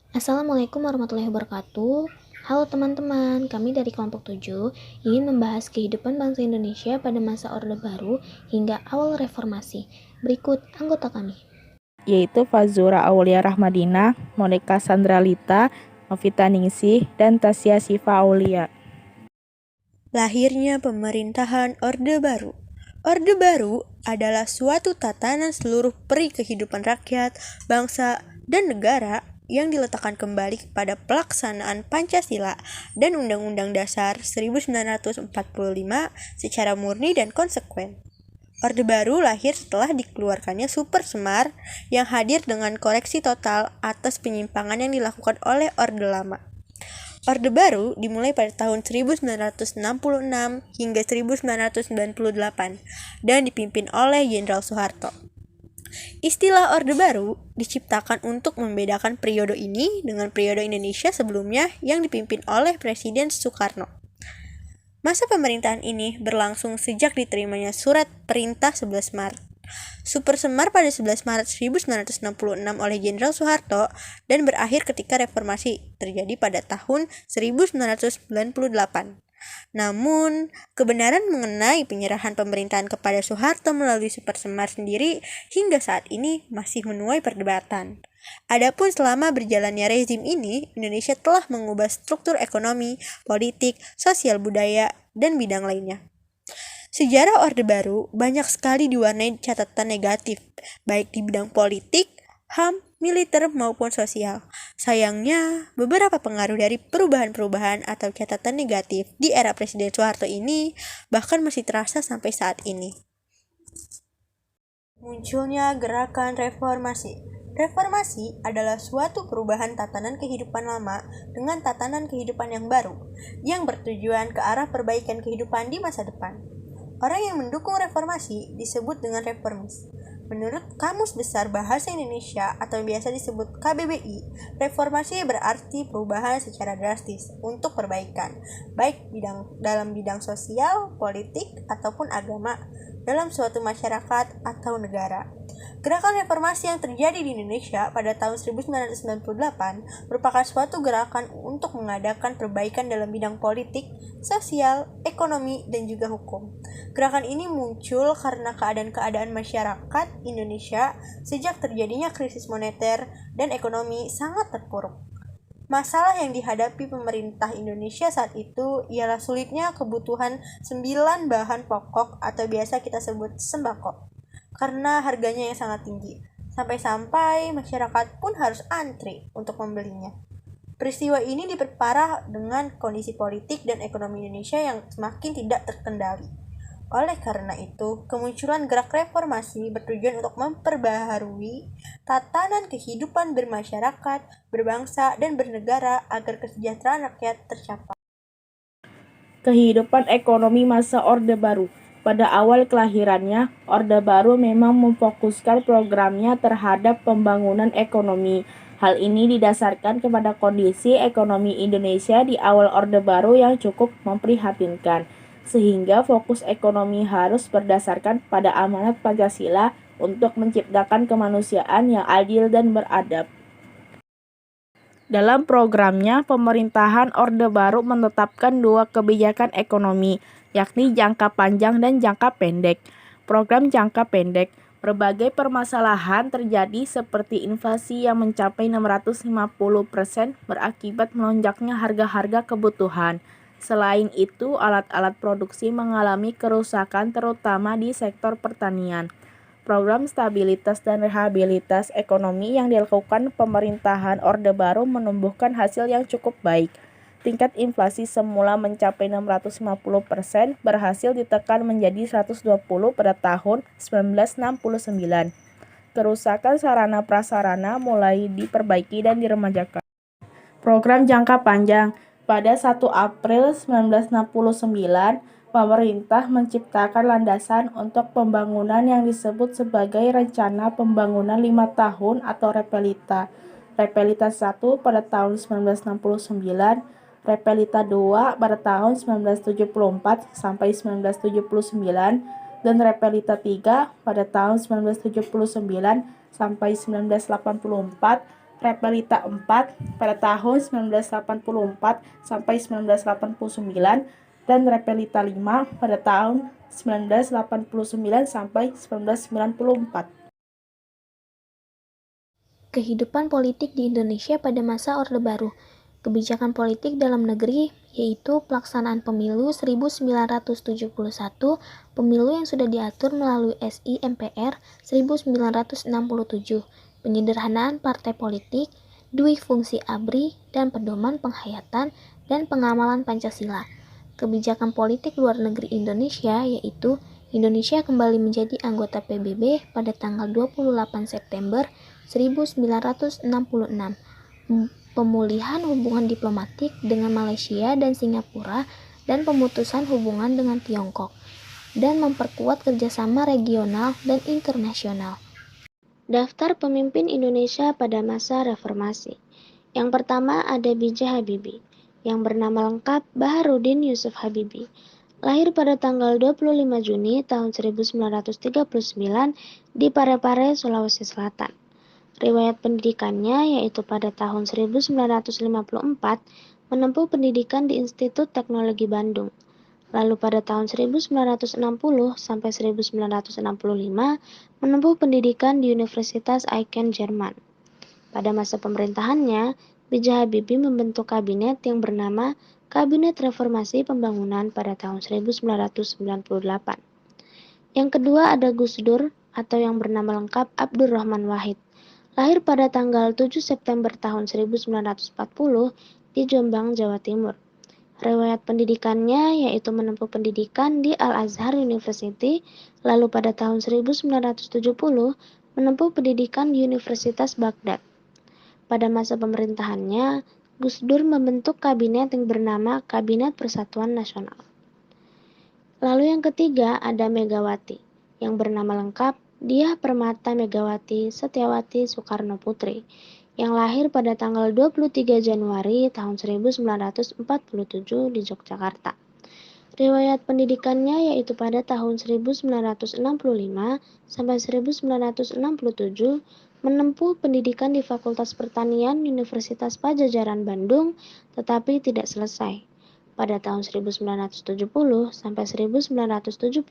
Assalamualaikum warahmatullahi wabarakatuh. Halo teman-teman, kami dari kelompok 7 ingin membahas kehidupan bangsa Indonesia pada masa Orde Baru hingga awal reformasi. Berikut anggota kami. Yaitu Fazura Aulia Rahmadina, Monika Sandralita, Novita Ningsih, dan Tasya Siva Aulia. Lahirnya pemerintahan Orde Baru. Orde Baru adalah suatu tatanan seluruh peri kehidupan rakyat, bangsa, dan negara yang diletakkan kembali kepada pelaksanaan Pancasila dan Undang-Undang Dasar 1945 secara murni dan konsekuen. Orde Baru lahir setelah dikeluarkannya Super Semar yang hadir dengan koreksi total atas penyimpangan yang dilakukan oleh Orde Lama. Orde Baru dimulai pada tahun 1966 hingga 1998 dan dipimpin oleh Jenderal Soeharto. Istilah Orde Baru diciptakan untuk membedakan periode ini dengan periode Indonesia sebelumnya yang dipimpin oleh Presiden Soekarno. Masa pemerintahan ini berlangsung sejak diterimanya Surat Perintah 11 Maret. Super Semar pada 11 Maret 1966 oleh Jenderal Soeharto dan berakhir ketika reformasi terjadi pada tahun 1998. Namun, kebenaran mengenai penyerahan pemerintahan kepada Soeharto melalui Super Semar sendiri hingga saat ini masih menuai perdebatan. Adapun selama berjalannya rezim ini, Indonesia telah mengubah struktur ekonomi, politik, sosial budaya, dan bidang lainnya. Sejarah Orde Baru banyak sekali diwarnai catatan negatif, baik di bidang politik, HAM, militer maupun sosial. Sayangnya, beberapa pengaruh dari perubahan-perubahan atau catatan negatif di era Presiden Soeharto ini bahkan masih terasa sampai saat ini. Munculnya gerakan reformasi. Reformasi adalah suatu perubahan tatanan kehidupan lama dengan tatanan kehidupan yang baru, yang bertujuan ke arah perbaikan kehidupan di masa depan. Orang yang mendukung reformasi disebut dengan reformis. Menurut Kamus Besar Bahasa Indonesia atau biasa disebut KBBI, reformasi berarti perubahan secara drastis untuk perbaikan, baik dalam bidang sosial, politik, ataupun agama, dalam suatu masyarakat atau negara. Gerakan reformasi yang terjadi di Indonesia pada tahun 1998 merupakan suatu gerakan untuk mengadakan perbaikan dalam bidang politik, sosial, ekonomi, dan juga hukum. Gerakan ini muncul karena keadaan-keadaan masyarakat Indonesia sejak terjadinya krisis moneter dan ekonomi sangat terpuruk. Masalah yang dihadapi pemerintah Indonesia saat itu ialah sulitnya kebutuhan 9 bahan pokok atau biasa kita sebut sembako, karena harganya yang sangat tinggi. Sampai-sampai masyarakat pun harus antri untuk membelinya. Peristiwa ini diperparah dengan kondisi politik dan ekonomi Indonesia yang semakin tidak terkendali. Oleh karena itu, kemunculan gerak reformasi bertujuan untuk memperbaharui tatanan kehidupan bermasyarakat, berbangsa, dan bernegara agar kesejahteraan rakyat tercapai. Kehidupan ekonomi masa Orde Baru. Pada awal kelahirannya, Orde Baru memang memfokuskan programnya terhadap pembangunan ekonomi. Hal ini didasarkan kepada kondisi ekonomi Indonesia di awal Orde Baru yang cukup memprihatinkan, sehingga fokus ekonomi harus berdasarkan pada amanat Pancasila untuk menciptakan kemanusiaan yang adil dan beradab. Dalam programnya, pemerintahan Orde Baru menetapkan 2 kebijakan ekonomi, yakni jangka panjang dan jangka pendek. Program jangka pendek, berbagai permasalahan terjadi seperti inflasi yang mencapai 650% berakibat melonjaknya harga-harga kebutuhan. Selain itu, alat-alat produksi mengalami kerusakan terutama di sektor pertanian. Program stabilitas dan rehabilitas ekonomi yang dilakukan pemerintahan Orde Baru menumbuhkan hasil yang cukup baik. Tingkat inflasi semula mencapai 650% berhasil ditekan menjadi 120 pada tahun 1969. Kerusakan sarana prasarana mulai diperbaiki dan diremajakan. Program jangka panjang. Pada 1 April 1969, pemerintah menciptakan landasan untuk pembangunan yang disebut sebagai Rencana Pembangunan 5 Tahun atau Repelita. Repelita 1 pada tahun 1969, Repelita 2 pada tahun 1974 sampai 1979, dan Repelita 3 pada tahun 1979 sampai 1984 Repelita 4 pada tahun 1984 sampai 1989 dan Repelita 5 pada tahun 1989 sampai 1994. Kehidupan politik di Indonesia pada masa Orde Baru. Kebijakan politik dalam negeri yaitu pelaksanaan pemilu 1971, pemilu yang sudah diatur melalui SI MPR 1967, penyederhanaan partai politik, dui fungsi ABRI, dan pedoman penghayatan dan pengamalan Pancasila. Kebijakan politik luar negeri Indonesia yaitu Indonesia kembali menjadi anggota PBB pada tanggal 28 September 1966. Pemulihan hubungan diplomatik dengan Malaysia dan Singapura dan pemutusan hubungan dengan Tiongkok, dan memperkuat kerjasama regional dan internasional. Daftar pemimpin Indonesia pada masa reformasi. Yang pertama ada B.J. Habibie, yang bernama lengkap Baharudin Yusuf Habibie. Lahir pada tanggal 25 Juni tahun 1939 di Parepare, Sulawesi Selatan. Riwayat pendidikannya yaitu pada tahun 1954 menempuh pendidikan di Institut Teknologi Bandung. Lalu pada tahun 1960 sampai 1965 menempuh pendidikan di Universitas Aachen, Jerman. Pada masa pemerintahannya, B.J. Habibie membentuk kabinet yang bernama Kabinet Reformasi Pembangunan pada tahun 1998. Yang kedua ada Gus Dur atau yang bernama lengkap Abdurrahman Wahid. Lahir pada tanggal 7 September tahun 1940 di Jombang, Jawa Timur. Riwayat pendidikannya yaitu menempuh pendidikan di Al-Azhar University, lalu pada tahun 1970 menempuh pendidikan di Universitas Baghdad. Pada masa pemerintahannya, Gus Dur membentuk kabinet yang bernama Kabinet Persatuan Nasional. Lalu yang ketiga ada Megawati, yang bernama lengkap Diah Permata Megawati Setiawati Soekarno Putri, yang lahir pada tanggal 23 Januari tahun 1947 di Yogyakarta. Riwayat pendidikannya yaitu pada tahun 1965 sampai 1967 menempuh pendidikan di Fakultas Pertanian Universitas Padjadjaran Bandung, tetapi tidak selesai. Pada tahun 1970 sampai 1972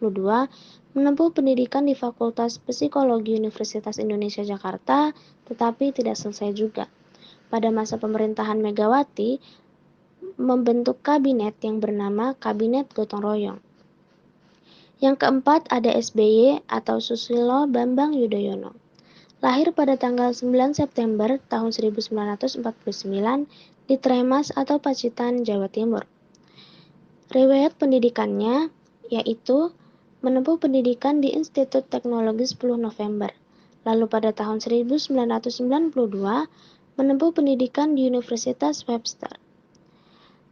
menempuh pendidikan di Fakultas Psikologi Universitas Indonesia Jakarta, tetapi tidak selesai juga. Pada masa pemerintahan Megawati, membentuk kabinet yang bernama Kabinet Gotong Royong. Yang keempat ada SBY atau Susilo Bambang Yudhoyono. Lahir pada tanggal 9 September tahun 1949 di Tremas atau Pacitan, Jawa Timur. Riwayat pendidikannya yaitu menempuh pendidikan di Institut Teknologi 10 November. Lalu pada tahun 1992 menempuh pendidikan di Universitas Webster.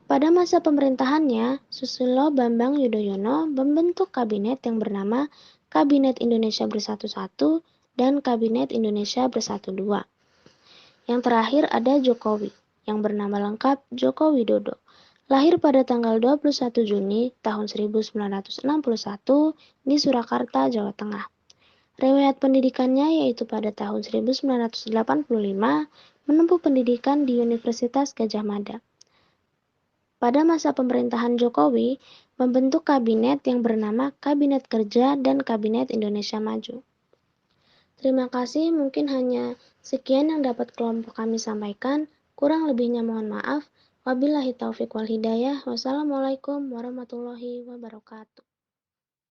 Pada masa pemerintahannya, Susilo Bambang Yudhoyono membentuk kabinet yang bernama Kabinet Indonesia Bersatu 1 dan Kabinet Indonesia Bersatu 2. Yang terakhir ada Jokowi, yang bernama lengkap Joko Widodo. Lahir pada tanggal 21 Juni tahun 1961 di Surakarta, Jawa Tengah. Riwayat pendidikannya yaitu pada tahun 1985 menempuh pendidikan di Universitas Gadjah Mada. Pada masa pemerintahan Jokowi, membentuk kabinet yang bernama Kabinet Kerja dan Kabinet Indonesia Maju. Terima kasih, mungkin hanya sekian yang dapat kelompok kami sampaikan. Kurang lebihnya mohon maaf. Wabillahi taufiq wal hidayah. Wassalamualaikum warahmatullahi wabarakatuh.